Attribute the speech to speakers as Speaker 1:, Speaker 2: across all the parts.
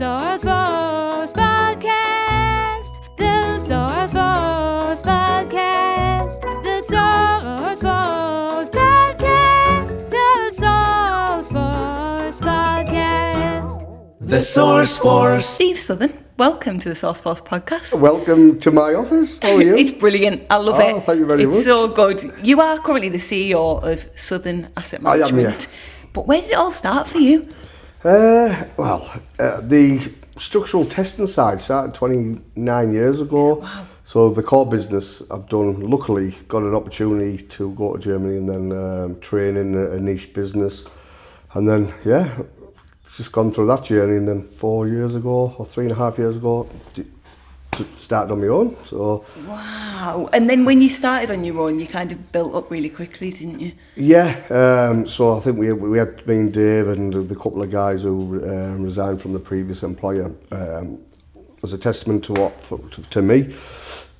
Speaker 1: Source Force Podcast. The Source Force Podcast. The Source Force Podcast. The Source Force Podcast.
Speaker 2: The Source Force.
Speaker 3: Steve Southern, welcome to the Source Force Podcast.
Speaker 4: Welcome to my office. How are you?
Speaker 3: It's brilliant. I love it.
Speaker 4: Oh, thank you very much.
Speaker 3: It's so good. You are currently the CEO of Southern Asset Management.
Speaker 4: I am, yeah.
Speaker 3: But where did it all start for you?
Speaker 4: The structural testing side started 29 years ago.
Speaker 3: Wow.
Speaker 4: So the core business I've done, luckily got an opportunity to go to Germany and then train in a niche business. And then, just gone through that journey, and then 4 years ago, or 3.5 years ago, started on my own. So
Speaker 3: Wow. And then when you started on your own, you kind of built up really quickly, didn't you?
Speaker 4: yeah, so I think we had me and Dave and the couple of guys who resigned from the previous employer as a testament to me.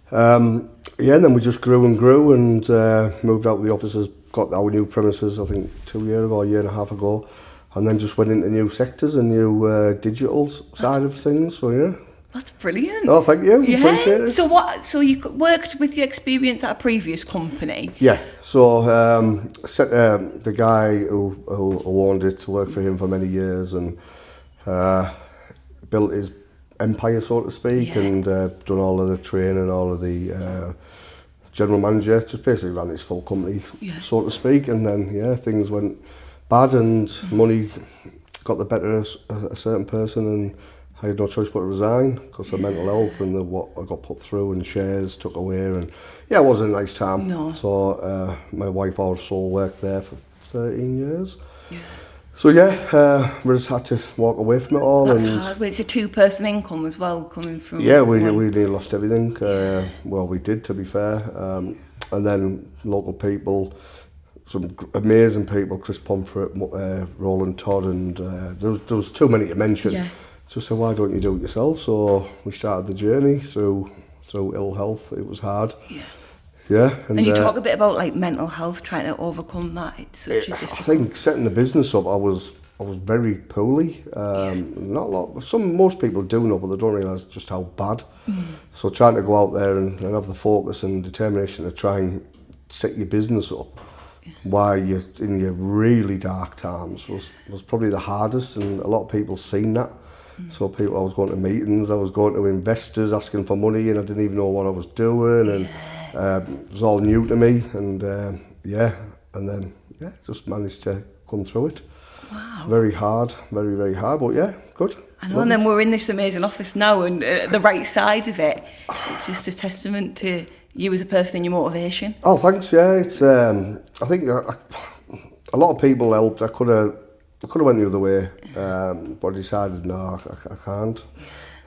Speaker 4: And then we just grew and moved out of the offices, got our new premises, I think 2 years ago, a year and a half ago, and then just went into new sectors and new digital side of things. So yeah.
Speaker 3: That's brilliant.
Speaker 4: Oh, thank you.
Speaker 3: Yeah.
Speaker 4: Appreciate it.
Speaker 3: So you worked with your experience at a previous company?
Speaker 4: Yeah. So the guy who wanted to work for him for many years and built his empire, so to speak, and done all of the training, all of the general manager, just basically ran his full company, so to speak. And then things went bad and money got the better of a certain person, and I had no choice but to resign because of mental health and what I got put through, and shares took away, and it wasn't a nice time.
Speaker 3: No.
Speaker 4: So my wife also worked there for 13 years.
Speaker 3: Yeah.
Speaker 4: So we just had to walk away from it all.
Speaker 3: That's
Speaker 4: and
Speaker 3: hard. Well, it's a two-person income as well, coming from...
Speaker 4: Yeah, we nearly lost everything. Well, we did, to be fair. And then local people, some amazing people, Chris Pomfret, Roland Todd, and there was too many to mention.
Speaker 3: Yeah.
Speaker 4: So I said, why don't you do it yourself? So we started the journey through ill health. It was hard. Yeah.
Speaker 3: And you talk a bit about like mental health, trying to overcome that. It's such a difficult...
Speaker 4: I think setting the business up, I was very poorly. Not a lot. Most people do know, but they don't realise just how bad. So trying to go out there and have the focus and determination to try and set your business up while you're in your really dark times was probably the hardest, and a lot of people seen that. So I was going to meetings, I was going to investors asking for money, and I didn't even know what I was doing, and it was all new to me, and then just managed to come through it.
Speaker 3: Wow.
Speaker 4: Very hard, very, very hard, but good.
Speaker 3: I know, and then we're in this amazing office now, and the right side of it, it's just a testament to you as a person and your motivation.
Speaker 4: Oh, thanks, yeah. It's I think a lot of people helped. I could have went the other way, but I decided, no, I can't.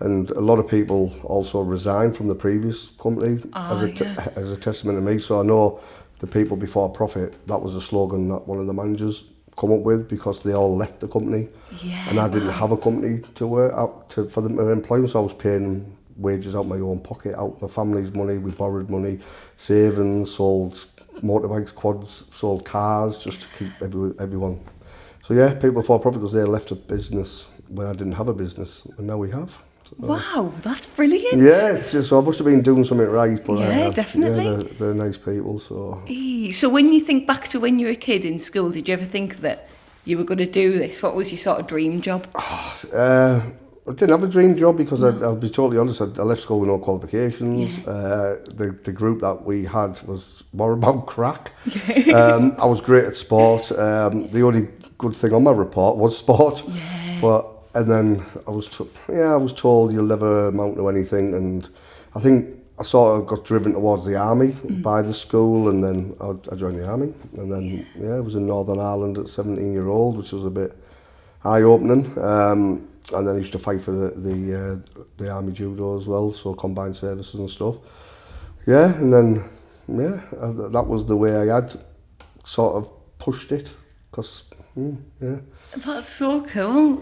Speaker 4: And a lot of people also resigned from the previous company as a testament to me. So I know the people before profit, that was a slogan that one of the managers come up with, because they all left the company. Yeah, and I didn't have a company to work out for them to employ them, so I was paying wages out my own pocket, out my family's money. We borrowed money, savings, sold motorbikes, quads, sold cars, just to keep everyone. So people for profit, because they left a business when I didn't have a business, and now we have. So,
Speaker 3: wow, that's brilliant.
Speaker 4: Yeah, it's just, so I must have been doing something right. But,
Speaker 3: definitely.
Speaker 4: Yeah, they're nice people. So.
Speaker 3: So when you think back to when you were a kid in school, did you ever think that you were going to do this? What was your sort of dream job?
Speaker 4: I didn't have a dream job because I'll be totally honest, I left school with no qualifications. The group that we had was more about crack. I was great at sport. The only good thing on my report was sport. And then I was told you'll never amount to anything, and I think I sort of got driven towards the army by the school, and then I joined the army, and then I was in Northern Ireland at 17-year-old, which was a bit eye-opening. And then I used to fight for the army judo as well, so combined services and stuff. And then that was the way I had sort of pushed it, because
Speaker 3: That's so cool.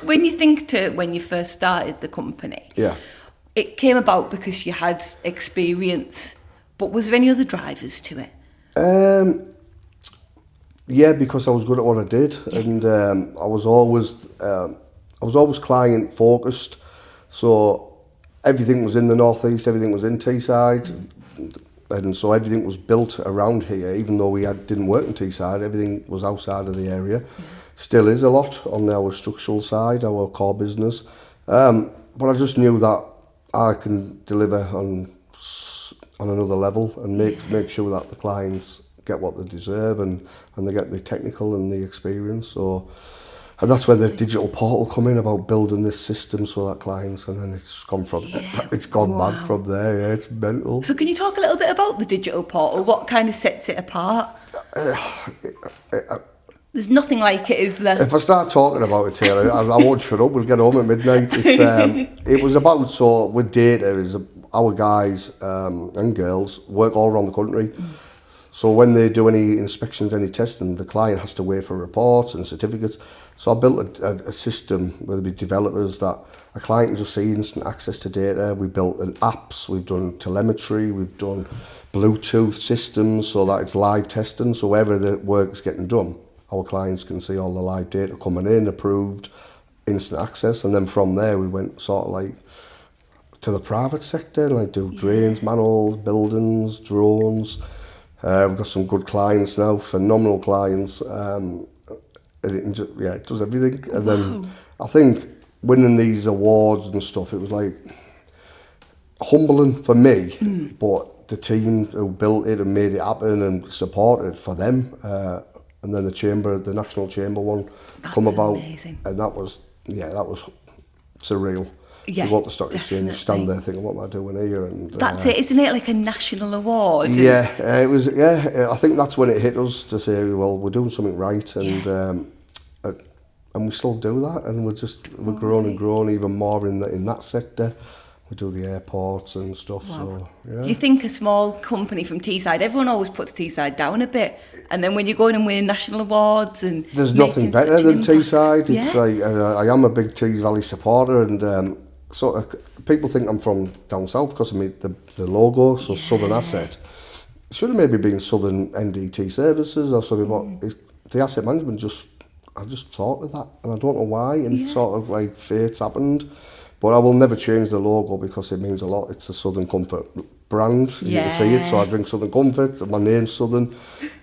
Speaker 3: When you think to when you first started the company, it came about because you had experience, but was there any other drivers to it?
Speaker 4: Because I was good at what I did, and I was always I was always client focused, so everything was in the northeast, everything was in Teesside, and so everything was built around here. Even though didn't work in Teesside, everything was outside of the area. Still is a lot on our structural side, our core business. But I just knew that I can deliver on another level and make sure that the clients get what they deserve and they get the technical and the experience. So, and that's where the digital portal come in about building this system so that clients, and then it's gone mad from there. Yeah, it's mental.
Speaker 3: So can you talk a little bit about the digital portal? What kind of sets it apart? There's nothing like it, is there?
Speaker 4: If I start talking about it, Taylor, I won't shut up. We'll get home at midnight. It was about, so with data, is our guys and girls work all around the country. So when they do any inspections, any testing, the client has to wait for reports and certificates. So I built a system, whether it be developers, that a client can just see instant access to data. We built apps, we've done telemetry, we've done Bluetooth systems so that it's live testing. So wherever the work's getting done, our clients can see all the live data coming in, approved, instant access. And then from there, we went sort of like to the private sector, like do drains, manholes, buildings, drones. We've got some good clients now, phenomenal clients. It does everything. And then I think winning these awards and stuff, it was like humbling for me, but the team who built it and made it happen and supported for them. And then the National Chamber one come about.
Speaker 3: Amazing.
Speaker 4: And that was surreal.
Speaker 3: Yeah,
Speaker 4: to go to the stock
Speaker 3: definitely.
Speaker 4: exchange, stand there thinking, what am I doing here? And
Speaker 3: That's it, isn't it? Like a national award.
Speaker 4: Yeah, it was. Yeah, I think that's when it hit us to say, well, we're doing something right, and we still do that, and we're growing and growing even more in that sector. We do the airports and stuff.
Speaker 3: Wow.
Speaker 4: So yeah.
Speaker 3: You think a small company from Teesside, everyone always puts Teesside down a bit, and then when you go in and win national awards and
Speaker 4: there's nothing better than Teesside. It's
Speaker 3: yeah.
Speaker 4: like I am a big Tees Valley supporter, and sort of people think I'm from down south because of the logo, so Southern Asset. It should have maybe been Southern NDT Services or something, but the asset management I just thought of that, and I don't know why, and it's sort of like fate's happened. But I will never change the logo because it means a lot. It's the Southern Comfort brand. You can see it, so I drink Southern Comfort, my name's Southern.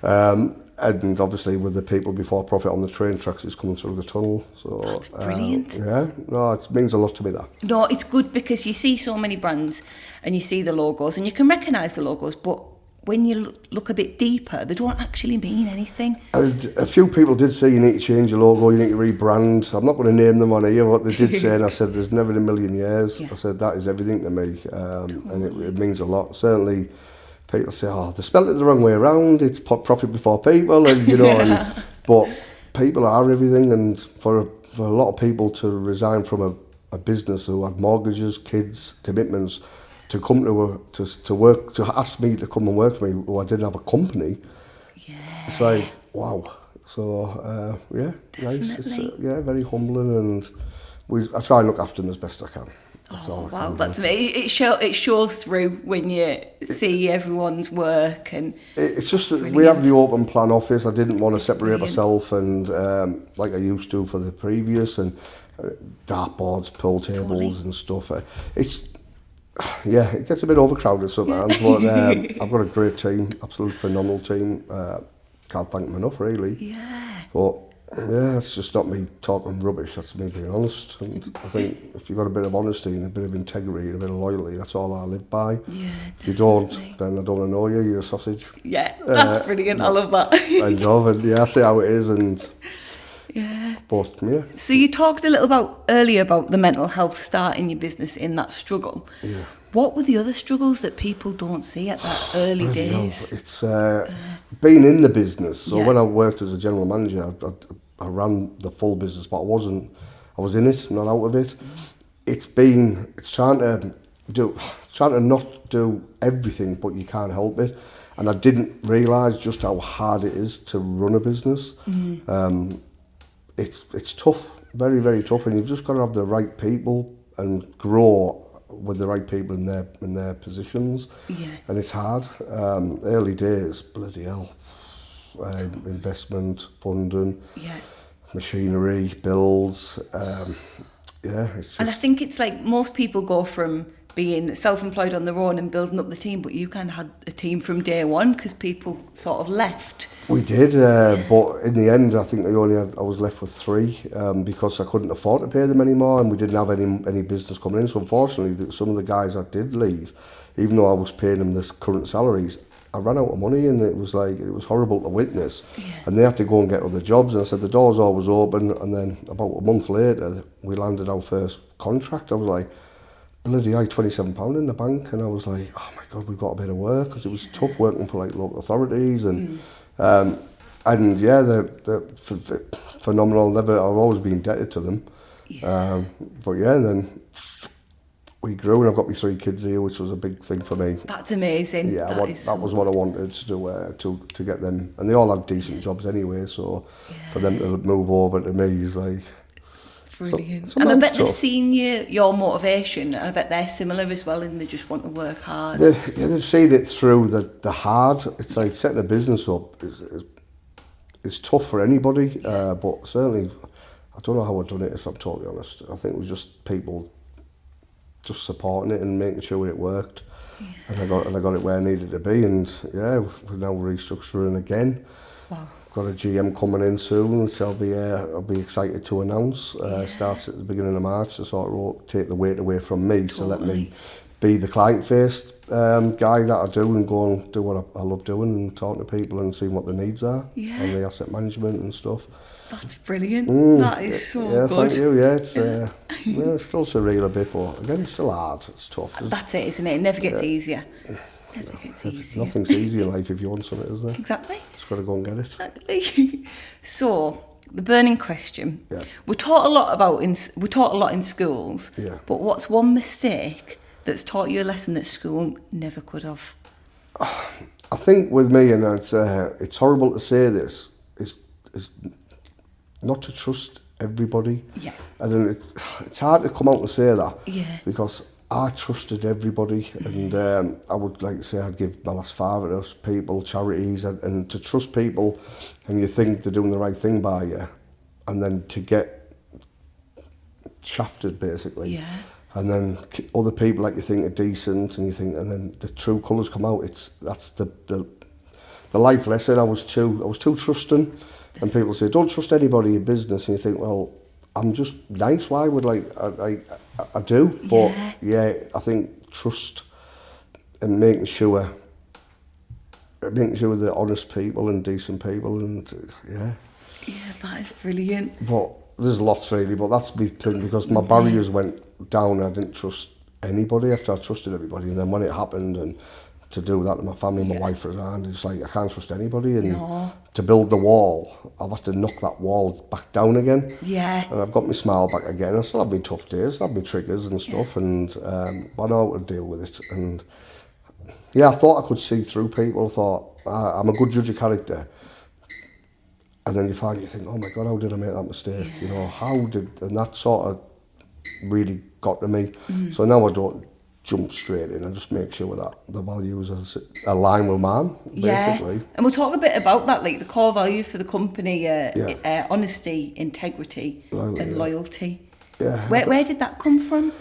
Speaker 4: And obviously with the people before profit on the train tracks, it's coming through the tunnel. So
Speaker 3: that's brilliant.
Speaker 4: It means a lot to me, that.
Speaker 3: No, it's good because you see so many brands and you see the logos and you can recognise the logos, but when you look a bit deeper, they don't actually mean anything. And
Speaker 4: a few people did say you need to change your logo, you need to rebrand. I'm not going to name them on here, what they did say, and I said there's never in a million years. I said that is everything to me, and it means a lot. Certainly, people say, they spelled it the wrong way around, it's profit before people, and but people are everything, and for a lot of people to resign from a business who had mortgages, kids, commitments, to come to work, to ask me to come and work for me, who I didn't have a company. Yeah. It's like, wow. So, nice. It's, very humbling, and I try and look after them as best I can. That's all I can do.
Speaker 3: That's me. It shows through when you see everyone's work, and
Speaker 4: it's just that we have the open plan office. I didn't want to separate myself and like I used to for the previous, and dartboards, pool tables and stuff. It gets a bit overcrowded sometimes, but I've got a great team, absolutely phenomenal team. Can't thank them enough, really.
Speaker 3: Yeah.
Speaker 4: But it's just not me talking rubbish, that's me being honest. And I think if you've got a bit of honesty and a bit of integrity and a bit of loyalty, that's all I live by.
Speaker 3: Yeah,
Speaker 4: if you don't, then I don't want to know you, you're a sausage.
Speaker 3: Yeah, that's brilliant, I love that.
Speaker 4: I love it, I see how it is, and but
Speaker 3: So you talked a little earlier about the mental health starting your business in that struggle.
Speaker 4: Yeah.
Speaker 3: What were the other struggles that people don't see at that early days?
Speaker 4: It's being in the business. So when I worked as a general manager, I ran the full business, but I was in it, not out of it. It's trying to not do everything, but you can't help it. And I didn't realise just how hard it is to run a business. It's tough, very, very tough, and you've just got to have the right people and grow with the right people in their positions. Yeah. And it's hard. Early days, bloody hell. Investment, funding. Yeah. machinery, builds. It's just...
Speaker 3: And I think it's like most people go from being self-employed on their own and building up the team, but you kind of had a team from day one because people sort of left.
Speaker 4: We did, but in the end, I think I was left with 3 because I couldn't afford to pay them anymore, and we didn't have any business coming in. So unfortunately, some of the guys that did leave, even though I was paying them this current salaries, I ran out of money, and it was horrible to witness. Yeah. And they had to go and get other jobs. And I said the door's always open. And then about a month later, we landed our first contract. I was like, bloody hell, £27 in the bank, and I was like, oh my God, we've got a bit of work, because it was tough working for like local authorities and yeah, they're phenomenal. I've always been indebted to them. Yeah. But yeah, and then we grew, and I've got my 3 kids here, which was a big thing for me.
Speaker 3: That's amazing.
Speaker 4: Yeah, that was what I wanted to do, to get them, and they all had decent jobs anyway. So for them to move over to me is like
Speaker 3: brilliant. So, and I bet they've seen your motivation, and I bet they're similar as well, and they just want to work hard.
Speaker 4: They've seen it through the hard. It's like setting a business up is tough for anybody, but certainly I don't know how I've done it, if I'm totally honest. I think it was just people just supporting it and making sure it worked. Yeah. And I got it where I needed to be, and yeah, we're now restructuring again. Wow. Got a GM coming in soon, which I'll be excited to announce. Starts at the beginning of March to sort of take the weight away from me, so let me be the client-faced guy that I do, and go and do what I love doing, and talking to people and seeing what their needs are, and the asset management and stuff.
Speaker 3: That's brilliant. That is so good.
Speaker 4: Thank you. Yeah, it's it's still surreal a bit, but again, it's still hard. It's tough.
Speaker 3: That's it, isn't it? It never gets easier. Never gets easier.
Speaker 4: Nothing's easy in life if you want something, is there?
Speaker 3: Exactly.
Speaker 4: Just got to go and get it.
Speaker 3: Exactly. So, the burning question. Yeah. We taught a lot in schools. Yeah. But what's one mistake that's taught you a lesson that school never could have?
Speaker 4: I think with me, and it's horrible to say this, is not to trust everybody. Yeah. And then it's hard to come out and say that. Yeah. Because I trusted everybody, and I would like to say I'd give my last five to people, charities, and to trust people, and you think they're doing the right thing by you, and then to get shafted basically. Yeah. And then other people that you think are decent, and then the true colours come out. That's the life lesson. I was too trusting, and people say don't trust anybody in business, and you think, well, I'm just nice. Why would I do? But yeah, I think trust and making sure they're honest people and decent people, and yeah.
Speaker 3: Yeah, that is brilliant.
Speaker 4: But there's lots really, but that's my thing, because my barriers went down. I didn't trust anybody after I trusted everybody, and then when it happened, and to do that to my family, my wife resigned, it's like I can't trust anybody, and to build the wall, I've had to knock that wall back down again. Yeah. And I've got my smile back again. I still have my tough days, I have my triggers and stuff, and but I know how to deal with it. And yeah, I thought I could see through people. I thought I'm a good judge of character. And then you think, oh my God, how did I make that mistake? Yeah. You know, and that sort of really got to me. So now I don't jump straight in. I just make sure that the values align with mine, basically.
Speaker 3: Yeah. And we'll talk a bit about that, like the core values for the company, honesty, integrity, and loyalty. Yeah. Where did that come from?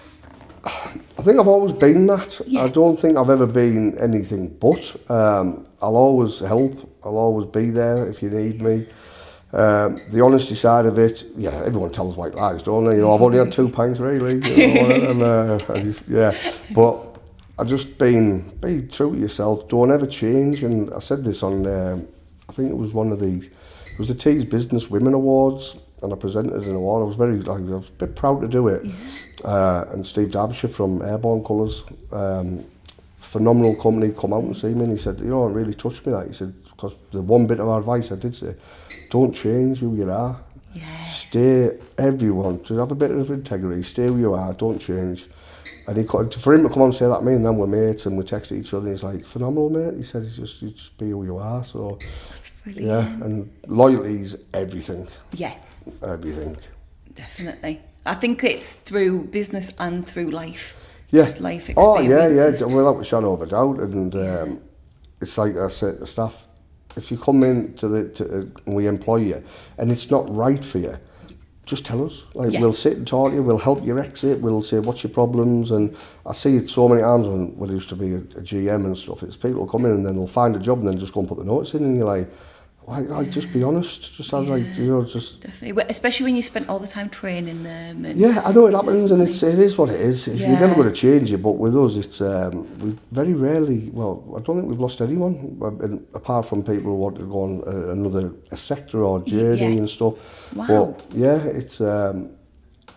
Speaker 4: I think I've always been that. Yeah. I don't think I've ever been anything but. I'll always help. I'll always be there if you need me. The honesty side of it, everyone tells white lies, don't they? You know, I've only had 2 pints really, you know, but I just be true to yourself. Don't ever change. And I said this on, I think it was the Tees Business Women Awards, and I presented an award. I was I was a bit proud to do it. Yeah. And Steve Derbyshire from Airborne Colours, phenomenal company, come out and see me, and he said, you know, it really touched me that. He said, because the one bit of advice I did say, don't change who you are. Yes. Stay, everyone, to have a bit of integrity, stay who you are, don't change. And for him to come on and say that to me, and then we're mates and we text each other, and he's like, phenomenal, mate. He said, you just be who you are. So,
Speaker 3: that's brilliant.
Speaker 4: Yeah, and loyalty is everything.
Speaker 3: Yeah.
Speaker 4: Everything.
Speaker 3: Definitely. I think it's through business and through life.
Speaker 4: Yeah.
Speaker 3: Life experiences.
Speaker 4: Oh, yeah, without a shadow of a doubt. And it's like I said to the staff, if you come in and we employ you, and it's not right for you, just tell us. Like, we'll sit and talk to you, we'll help you exit, we'll say, what's your problems? And I see it so many times when I used to be a GM and stuff, it's people come in and then they'll find a job and then just go and put the notice in, and you're like, just be honest. Just have just...
Speaker 3: Definitely, especially when you spent all the time training them. And
Speaker 4: I know it happens, and it is what it is. You're never going to change it, but with us, it's we very rarely. Well, I don't think we've lost anyone, apart from people who want to go on another sector or journey and stuff.
Speaker 3: Wow.
Speaker 4: But it's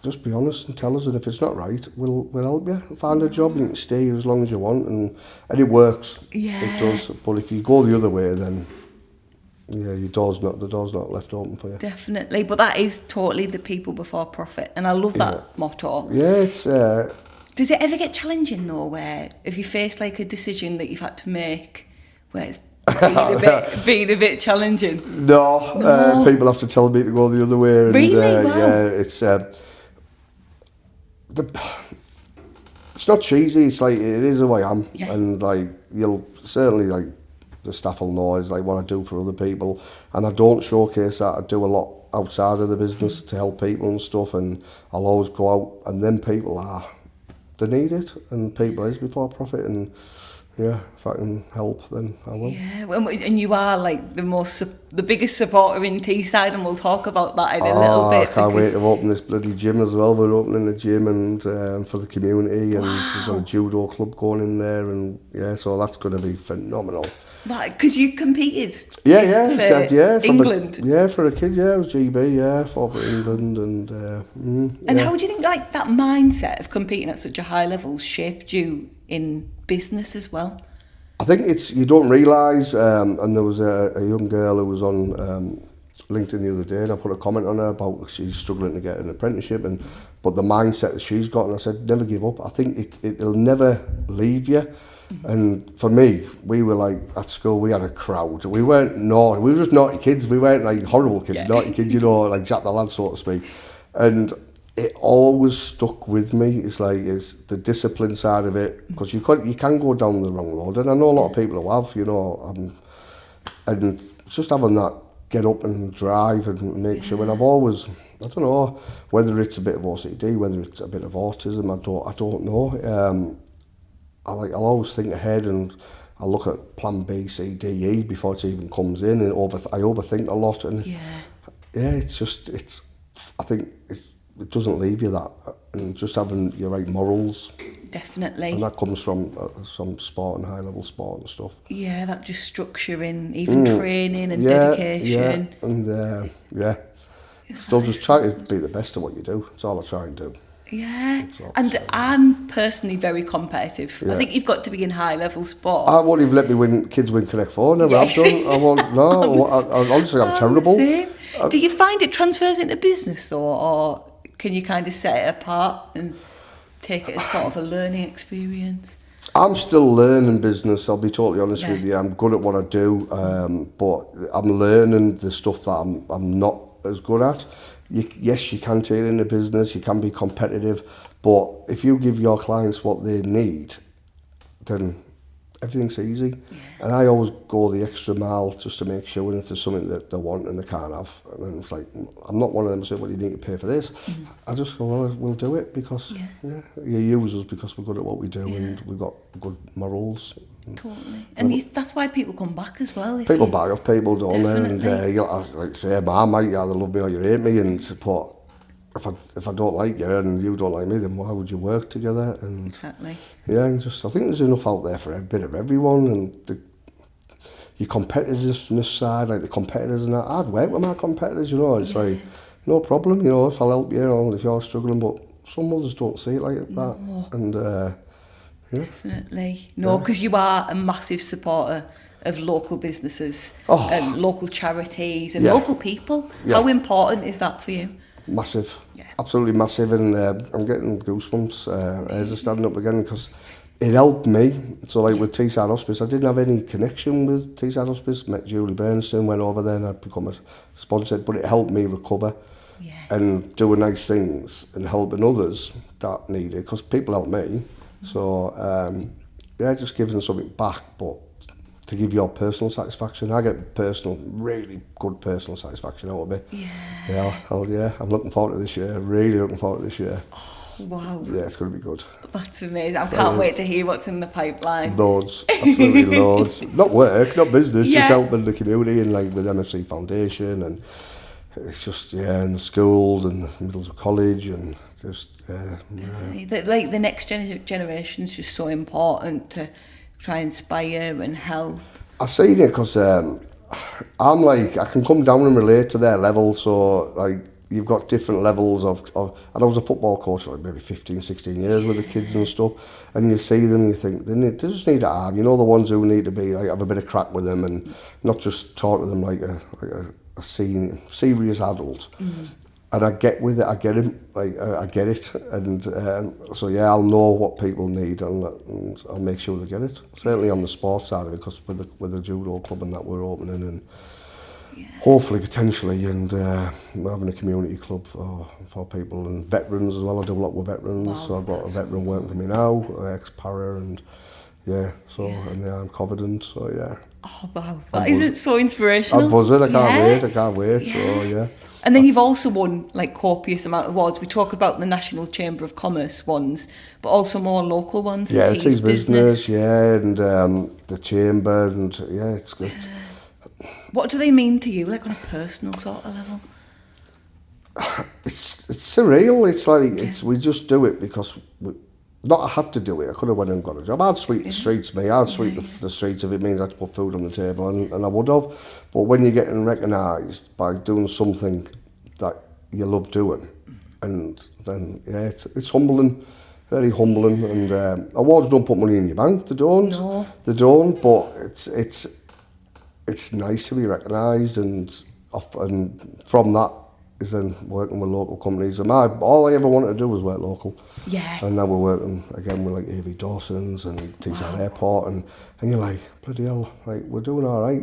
Speaker 4: just be honest and tell us, and if it's not right, we'll help you find a job. You can stay here as long as you want, and it works. It does. But if you go the other way, then the door's not left open for you.
Speaker 3: Definitely, but that is totally the people before profit, and I love that motto.
Speaker 4: Yeah, it's.
Speaker 3: Does it ever get challenging though, where if you face like a decision that you've had to make, where it's being a bit challenging?
Speaker 4: No. People have to tell me to go the other way. And,
Speaker 3: really? Wow.
Speaker 4: Yeah, it's. It's not cheesy. It's like it is who I am, and like you'll certainly like. The staff will know is like what I do for other people, and I don't showcase that. I do a lot outside of the business to help people and stuff, and I'll always go out, and then people they need it, and people is before profit, and if I can help, then I will.
Speaker 3: Yeah, and you are like the biggest supporter in Teesside, and we'll talk about that in a little bit.
Speaker 4: I can't wait to open this bloody gym as well. We're opening a gym and for the community, and we've got a judo club going in there, and so that's going to be phenomenal.
Speaker 3: Right, because you competed.
Speaker 4: For
Speaker 3: England.
Speaker 4: For a kid. I was GB. For England, and.
Speaker 3: How do you think like that mindset of competing at such a high level shaped you in business as well?
Speaker 4: I think you don't realise. And there was a young girl who was on LinkedIn the other day, and I put a comment on her about she's struggling to get an apprenticeship, but the mindset that she's got, and I said, never give up. I think it'll never leave you. And for me, we were like at school, we had a crowd. We weren't naughty, we were just naughty kids. We weren't like horrible kids, naughty kids, like Jack the Lad, so to speak. And it always stuck with me. It's the discipline side of it, because you can go down the wrong road, and I know a lot of people who have, and just having that get up and drive and make sure. And I've always, I don't know whether it's a bit of OCD, whether it's a bit of autism. I don't know. I'll always think ahead, and I look at plan B, C, D, E before it even comes in, and I overthink a lot, and I think it doesn't leave you that, and just having your right morals.
Speaker 3: Definitely.
Speaker 4: And that comes from some sport and high level sport and stuff.
Speaker 3: Yeah, that just structure in even training and dedication.
Speaker 4: Yeah, and still just try to be the best at what you do. That's all I try and do.
Speaker 3: Yeah, and I'm personally very competitive. I think you've got to be in high level sport.
Speaker 4: I won't even let kids win Connect 4, never have done. I won't, no, honestly, I'm terrible.
Speaker 3: Do you find it transfers into business though, or can you kind of set it apart and take it as sort of a learning experience?
Speaker 4: I'm still learning business, I'll be totally honest with you. I'm good at what I do, but I'm learning the stuff that I'm not as good at. Yes, you can take it into business, you can be competitive, but if you give your clients what they need, then everything's easy. And I always go the extra mile just to make sure, and if there's something that they want and they can't have, and then it's like, I'm not one of them who say, well, you need to pay for this. I just go, well, we'll do it because you use us because we're good at what we do, and we've got good morals.
Speaker 3: Totally. And that's why people come back as well.
Speaker 4: People back off, people don't know, and like say, I might either love me or you hate me, and support. If I don't like you and you don't like me, then why would you work together? And
Speaker 3: exactly.
Speaker 4: Yeah, and I think there's enough out there for a bit of everyone, and your competitiveness side, like the competitors and that. I'd work with my competitors, it's like no problem, if I'll help you, if you're struggling, but some others don't see it like that, and.
Speaker 3: Definitely. No, because you are a massive supporter of local businesses and local charities and local people. How important is that for you?
Speaker 4: Massive. Absolutely massive. And I'm getting goosebumps as I stand up again, because it helped me. So like with Teesside Hospice, I didn't have any connection with Teesside Hospice. Met Julie Bernstein, went over there and I'd become a sponsor, but it helped me recover and doing nice things and helping others that need it, because people help me. So, just giving something back, but to give your personal satisfaction. I get really good personal satisfaction out of it. Yeah, I'm looking forward to this year. Really looking forward to this year.
Speaker 3: Oh, wow.
Speaker 4: Yeah, it's going to be good.
Speaker 3: That's amazing. I can't wait to hear what's in the pipeline.
Speaker 4: Loads, absolutely loads. Not work, not business, just helping the community and like with MFC Foundation, and it's just and the schools and middle college and just
Speaker 3: Like the next generation's just so important to try and inspire and help.
Speaker 4: I see it because I'm like, I can come down and relate to their level. So like, you've got different levels of and I was a football coach for like maybe 15, 16 years with the kids and stuff, and you see them and you think they just need to have, the ones who need to be like, have a bit of crack with them and not just talk to them like a serious adult. And I get with it, I get it, I get it, and so yeah, I'll know what people need, and I'll make sure they get it. Certainly on the sports side of it, because with the judo club and that we're opening, and hopefully potentially, and we're having a community club for people and veterans as well. I do a lot with veterans, so I've got a veteran working for me now, ex-para, and and they aren't confident, so yeah.
Speaker 3: Oh wow, that isn't so inspirational.
Speaker 4: I'm buzzing, I can't wait, so yeah.
Speaker 3: And then you've also won like copious amount of awards. We talk about the National Chamber of Commerce ones, but also more local ones.
Speaker 4: Yeah, the Tees Business, and the Chamber, and it's good.
Speaker 3: What do they mean to you, like on a personal sort of level?
Speaker 4: It's surreal. It's like we just do it because I had to do it. I could have went and got a job. I'd sweep the streets, I'd sweep the streets if it means I had to put food on the table, and I would have. But when you're getting recognised by doing something that you love doing, and then it's humbling, very humbling. And awards don't put money in your bank. They don't.
Speaker 3: No.
Speaker 4: They don't. But it's nice to be recognised, and from that is then working with local companies. And all I ever wanted to do was work local.
Speaker 3: Yeah.
Speaker 4: And now we're working again with like A.V. Dawson's and Teesside Airport, and you're like, bloody hell, like we're doing all right,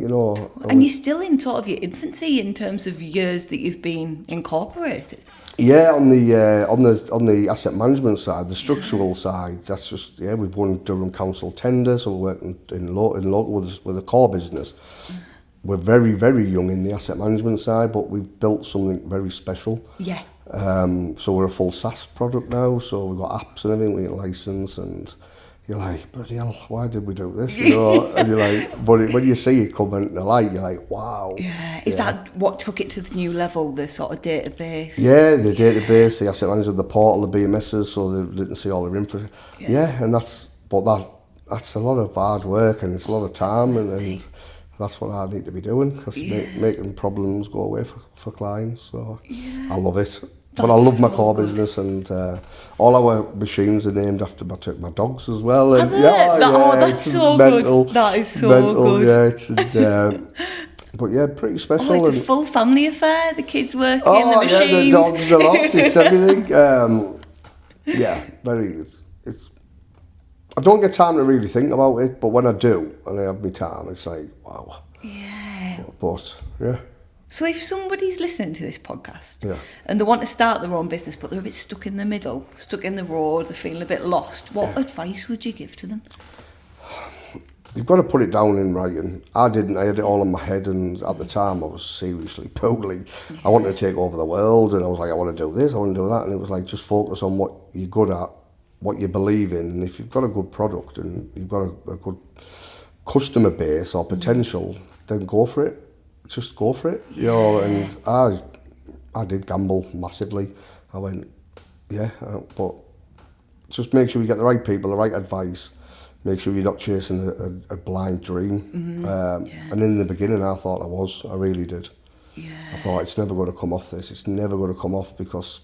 Speaker 3: And you're still in sort of your infancy in terms of years that you've been incorporated.
Speaker 4: Yeah, on the asset management side, the structural side, that's just we've won Durham Council tender, so we're working in local with a core business. We're very, very young in the asset management side, but we've built something very special.
Speaker 3: Yeah.
Speaker 4: So we're a full SaaS product now, so we've got apps and everything, we get license, and you're like, bloody hell, why did we do this? And you're like, but when you see it come into light, you're like, wow.
Speaker 3: Yeah. Is that what took it to the new level, the sort of database?
Speaker 4: Yeah, the database, the asset management, the portal, the BMSs, so they didn't see all their info. Yeah, and that's a lot of hard work, and it's a lot of time, and that's what I need to be doing, because making problems go away for clients, so I love it. But I love my core business, and all our machines are named after my dogs as well. And
Speaker 3: that's so mental, good. That is so good.
Speaker 4: Yeah, it's but pretty special.
Speaker 3: Oh, it's a full family affair. The kids working, the machines.
Speaker 4: Yeah, the dogs, the lot, it's everything. Very. I don't get time to really think about it, but when I do, and I have my time, it's like, wow.
Speaker 3: Yeah.
Speaker 4: But, yeah.
Speaker 3: So if somebody's listening to this podcast and they want to start their own business, but they're a bit stuck in the middle, stuck in the road, they're feeling a bit lost, what advice would you give to them?
Speaker 4: You've got to put it down in writing. I didn't. I had it all in my head, and at the time I was seriously poorly. I wanted to take over the world, and I was like, I want to do this, I want to do that, and it was like, just focus on what you're good at, what you believe in, and if you've got a good product and you've got a good customer base or potential, then go for it. Just go for it, and I did gamble massively. I went, but just make sure you get the right people, the right advice, make sure you're not chasing a blind dream. And in the beginning I thought I really did. I thought it's never going to come off this, it's never going to come off, because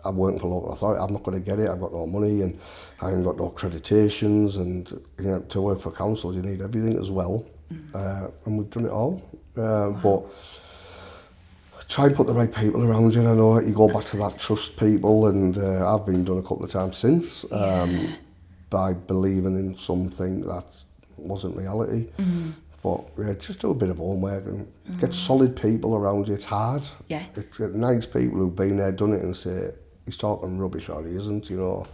Speaker 4: I'm working for local authority, I'm not going to get it, I've got no money, and I haven't got no accreditations, and to work for councils you need everything as well. And we've done it all. But try and put the right people around you. And I know you go back to that trust people, and I've been done a couple of times since by believing in something that wasn't reality. But just do a bit of homework and get solid people around you. It's hard. It's nice people who've been there, done it, and say, he's talking rubbish or he isn't, you know,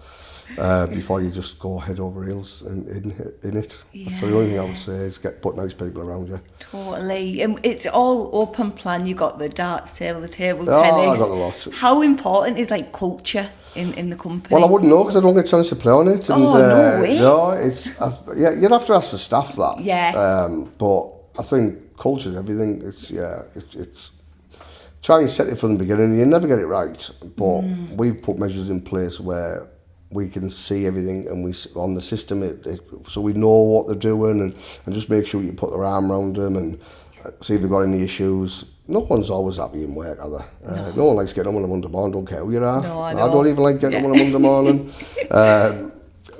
Speaker 4: before you just go head over heels in it.
Speaker 3: Yeah.
Speaker 4: So the only thing I would say is put nice people around you.
Speaker 3: Totally. It's all open plan. You got the darts table, the table
Speaker 4: Oh,
Speaker 3: tennis.
Speaker 4: I got a lot.
Speaker 3: How important is like culture in the company?
Speaker 4: Well, I wouldn't know because I don't get a chance to play on it. And,
Speaker 3: no way.
Speaker 4: No, yeah, you'd have to ask the staff that.
Speaker 3: Yeah.
Speaker 4: But I think culture's everything. It's trying to set it from the beginning. You never get it right, but we've put measures in place where we can see everything and we on the system so we know what they're doing and just make sure you put their arm around them and see if they've got any issues. No one's always happy in work, are they? No one likes getting on when I'm under morning, don't care who you are.
Speaker 3: No, I
Speaker 4: don't even like getting on when I'm under morning.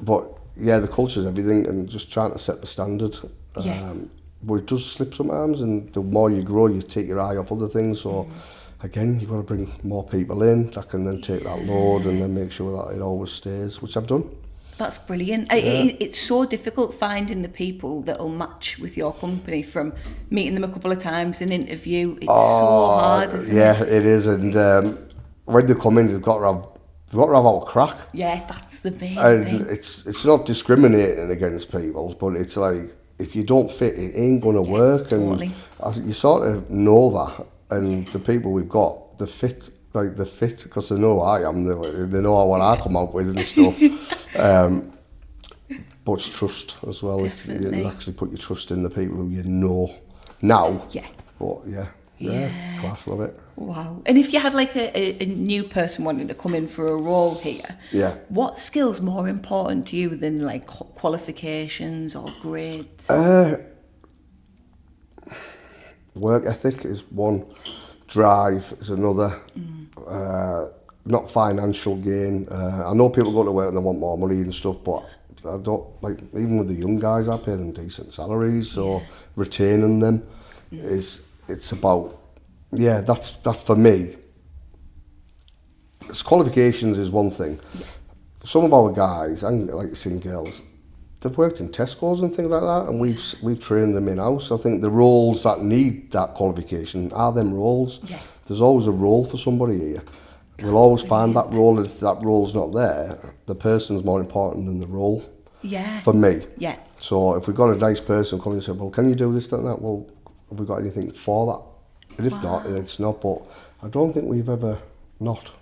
Speaker 4: But yeah, the culture's everything and just trying to set the standard. But it does slip sometimes, and the more you grow, you take your eye off other things. So again, you've got to bring more people in that can then take that load and then make sure that it always stays, which I've done.
Speaker 3: That's brilliant. It's so difficult finding the people that will match with your company from meeting them a couple of times in interview. It's so hard, isn't it?
Speaker 4: Yeah, it is. And when they come in, they've got to have our crack.
Speaker 3: Yeah, that's the main
Speaker 4: And
Speaker 3: thing.
Speaker 4: it's not discriminating against people, but it's like, if you don't fit, it ain't going to work.
Speaker 3: Totally.
Speaker 4: And you sort of know that. And the people we've got, the fit, because they know I am, they know what I come out with and stuff. But it's trust as well. If you actually put your trust in the people who you know now.
Speaker 3: Yeah.
Speaker 4: But it's class, love it.
Speaker 3: Wow. And if you had like a new person wanting to come in for a role here, what skill's more important to you than like qualifications or grades?
Speaker 4: Work ethic is one, drive is another, not financial gain. I know people go to work and they want more money and stuff, but I don't, like, even with the young guys, I pay them decent salaries, so retaining them it's about, that's for me. Qualifications is one thing. Some of our guys, and like seeing girls, they've worked in Tesco's and things like that, and we've trained them in-house. I think the roles that need that qualification are them roles. Yeah. There's always a role for somebody here. We'll always find that role, and if that role's not there, the person's more important than the role.
Speaker 3: Yeah.
Speaker 4: For me.
Speaker 3: Yeah.
Speaker 4: So if we've got a nice person coming and say, well, can you do this, that, and that? Well, have we got anything for that? And if not, it's not. But I don't think we've ever not.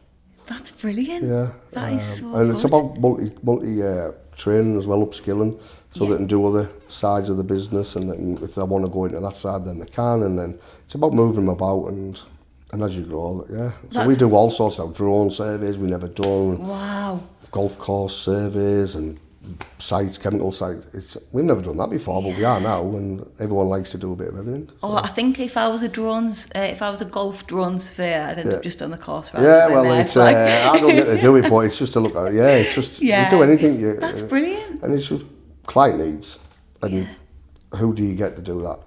Speaker 3: That's brilliant.
Speaker 4: Yeah.
Speaker 3: That is so
Speaker 4: and
Speaker 3: good.
Speaker 4: it's about multi training as well, upskilling, so they can do other sides of the business, and then if they want to go into that side, then they can. And then it's about moving them about, and as you grow, So we do all sorts of drone surveys we never done.
Speaker 3: Wow.
Speaker 4: Golf course surveys and sites, chemical sites. We've never done that before, but we are now, and everyone likes to do a bit of everything. So.
Speaker 3: I think if I was a golf drone surveyor, I'd end up just on the course.
Speaker 4: I don't get to do it, but it's just to look at it. Yeah, it's just you do anything.
Speaker 3: That's brilliant.
Speaker 4: And it's just client needs, and who do you get to do that?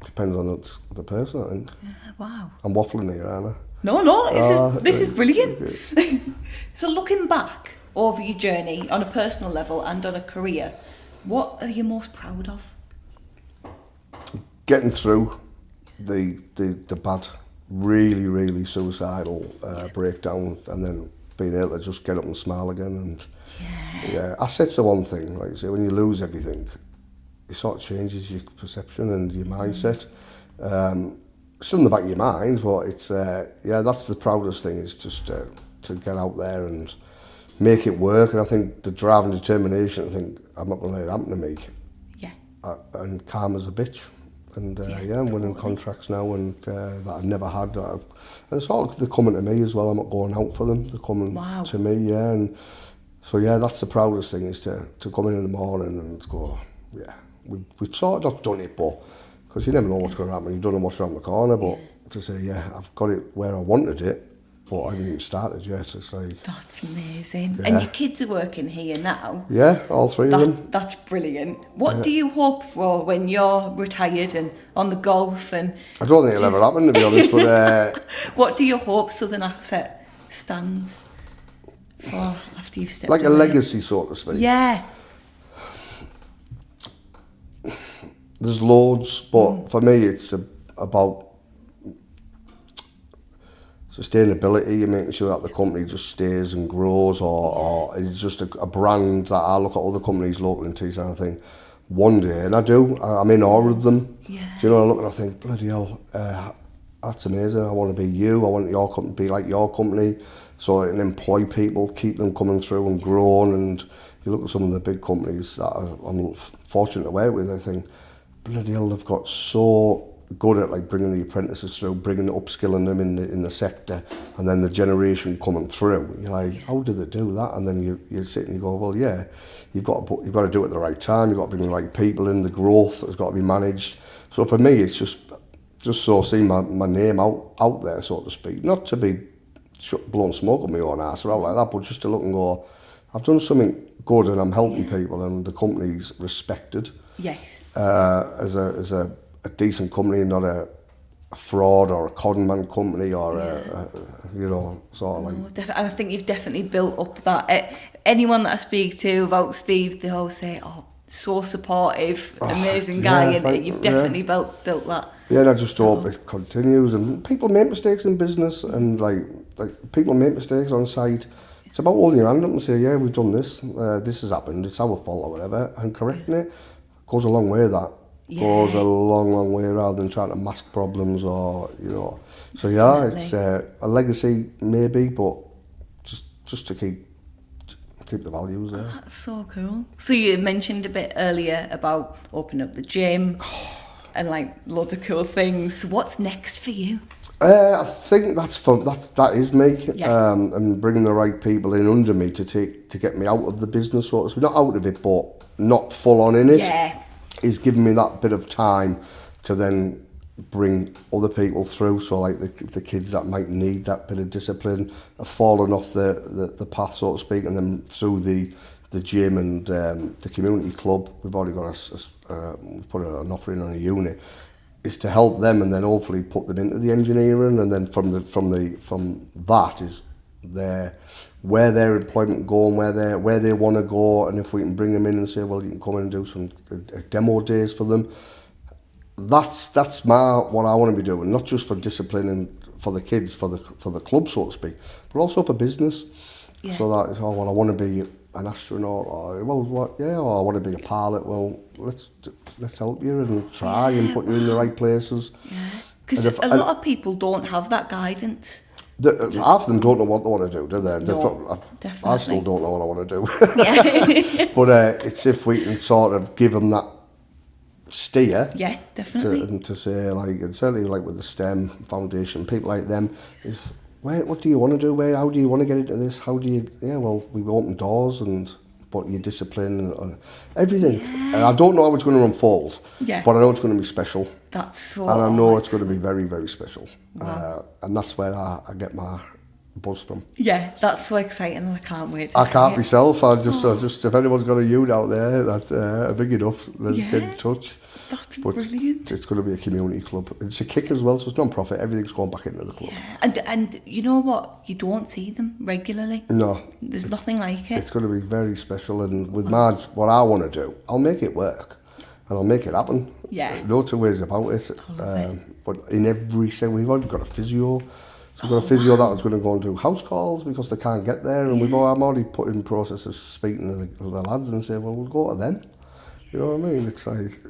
Speaker 4: Depends on the person, I think.
Speaker 3: Wow.
Speaker 4: I'm waffling here, aren't I?
Speaker 3: No, this is brilliant. Okay. So looking back over your journey on a personal level and on a career, what are you most proud of?
Speaker 4: Getting through the bad, really, really suicidal breakdown, and then being able to just get up and smile again. And assets are one thing. Like you say, when you lose everything, it sort of changes your perception and your mindset. Still in the back of your mind, but it's that's the proudest thing, is just to get out there and make it work. And I think the drive and determination, I think I'm not going to let it happen to me. Yeah. And calm as a bitch. And I'm winning contracts now, and that I've never had. And it's all, they're coming to me as well. I'm not going out for them. They're coming to me, And so that's the proudest thing, is to come in the morning and go, we've sort of done it, but because you never know what's going to happen. You don't know what's around the corner, but to say, I've got it where I wanted it, but I haven't even started yet. It's like,
Speaker 3: that's amazing. And your kids are working here now.
Speaker 4: Yeah, all three of them.
Speaker 3: That's brilliant. What do you hope for when you're retired and on the golf? And
Speaker 4: I don't think it'll ever happen, to be honest. But
Speaker 3: what do you hope Southern Asset stands for after you've stepped
Speaker 4: like
Speaker 3: away?
Speaker 4: a legacy, so to speak.
Speaker 3: Yeah.
Speaker 4: There's loads, but for me, it's about sustainability, you're making sure that the company just stays and grows, or is just a brand that I look at other companies local in Teesside and I think, one day, and I do, I'm in awe of them.
Speaker 3: Yeah.
Speaker 4: Do you know, I look and I think, bloody hell, that's amazing. I want to be you. I want your company to be like your company, so I can employ people, keep them coming through and growing. And you look at some of the big companies that I'm fortunate to work with, I think, bloody hell, they've got so good at like bringing the apprentices through, upskilling them in the sector, and then the generation coming through. You're like, how did they do that? And then you sit and you go, well, yeah, you've got to do it at the right time. You've got to bring the right people in. The growth has got to be managed. So for me, it's just so seeing my name out there, so to speak, not to be blowing smoke on my own ass or out like that, but just to look and go, I've done something good and I'm helping people, and the company's respected.
Speaker 3: Yes.
Speaker 4: As a decent company, not a fraud or a con man company, or sort of like.
Speaker 3: And I think you've definitely built up that. Anyone that I speak to about Steve, they always say, "Oh, so supportive, amazing guy," and you've definitely built that.
Speaker 4: Yeah, and I just hope it continues. And people make mistakes in business, and like people make mistakes on site. It's about holding your hand up and say, "Yeah, we've done this. This has happened. It's our fault or whatever," and correcting it goes a long way. That goes a long way, rather than trying to mask problems or So yeah, it's a legacy maybe, but just to keep the values there.
Speaker 3: Oh, that's so cool. So you mentioned a bit earlier about opening up the gym and like loads of cool things. So what's next for you?
Speaker 4: I think that's fun. That is me, and bringing the right people in under me to get me out of the business, sort of speak. Not out of it, but not full on in it.
Speaker 3: Yeah.
Speaker 4: Is giving me that bit of time to then bring other people through. So like the kids that might need that bit of discipline have fallen off the path, so to speak, and then through the gym and the community club, we've already got we put an offer in on a unit, is to help them and then hopefully put them into the engineering, and then from that is where their employment go and where they want to go, and if we can bring them in and say, well, you can come in and do some demo days for them. That's what I want to be doing, not just for discipline and for the kids, for the club, so to speak, but also for business. Yeah. So that is, I want to be an astronaut, or or I want to be a pilot. Well, let's help you and try and put you in the right places.
Speaker 3: Yeah, because a lot of people don't have that guidance.
Speaker 4: Half of them don't know what they want to do they?
Speaker 3: No, definitely.
Speaker 4: I still don't know what I want to do. Yeah. But it's if we can sort of give them that steer.
Speaker 3: Yeah, definitely.
Speaker 4: To say, like, and certainly like with the STEM Foundation, people like them, is what do you want to do? How do you want to get into this? How do you? Yeah, well, we open doors but your discipline and everything. Yeah. And I don't know how it's going to unfold. Yeah. But I know it's going to be special.
Speaker 3: That's so.
Speaker 4: And I know it's going to be very, very special. Wow. And that's where I get my buzz from.
Speaker 3: Yeah, that's so exciting, and I can't wait to
Speaker 4: I can't myself. I just if anyone's got a unit out there that's big enough, let's get in touch.
Speaker 3: That's brilliant.
Speaker 4: It's going to be a community club. It's a kick as well, so it's non-profit. Everything's going back into the club.
Speaker 3: Yeah. And you know what? You don't see them regularly.
Speaker 4: No.
Speaker 3: There's nothing like it.
Speaker 4: It's going to be very special, and with what I want to do, I'll make it work. And I'll make it happen.
Speaker 3: Yeah.
Speaker 4: No two ways about it. But in every single, we've already got a physio. So we've got a physio that was going to go and do house calls because they can't get there. And I'm already put in process of speaking to the lads and say, well, we'll go to them. You know what I mean? It's like...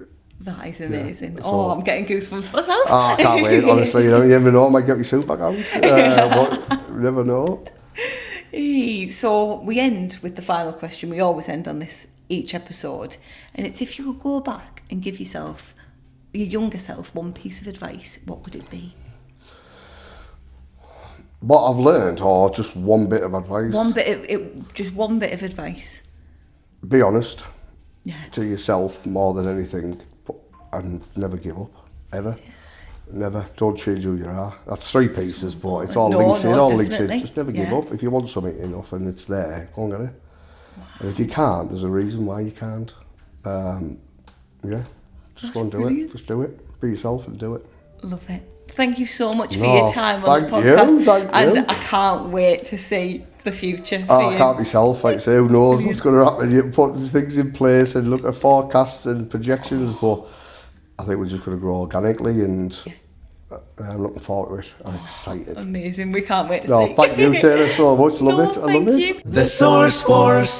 Speaker 3: That is amazing. So, I'm getting goosebumps myself.
Speaker 4: I can't wait, honestly. You never know. I might get my suit back out. But you never know.
Speaker 3: So we end with the final question. We always end on this each episode. And it's, if you could go back and give your younger self, one piece of advice, what would it be?
Speaker 4: What I've learned, or just one bit of advice?
Speaker 3: Just one bit of advice.
Speaker 4: Be honest to yourself more than anything, and never give up, ever. Yeah. Never. Don't change who you are. That's three pieces, but it's all links in. Just never give up. If you want something enough and it's there, go and get it. Wow. And if you can't, there's a reason why you can't. Just go and do it. Just do it. Be yourself and do it.
Speaker 3: Love it. Thank you so much for your time on the podcast.
Speaker 4: Thank you.
Speaker 3: I can't wait to see the future for you.
Speaker 4: I can't myself, like I say, who knows what's going to happen. You put things in place and look at forecasts and projections, but I think we're just going to grow organically, and I'm looking forward to it. I'm excited.
Speaker 3: Amazing. We can't wait to see.
Speaker 4: No, thank you, Taylor, so much. Love it. I love it.
Speaker 3: You.
Speaker 2: The Source Force.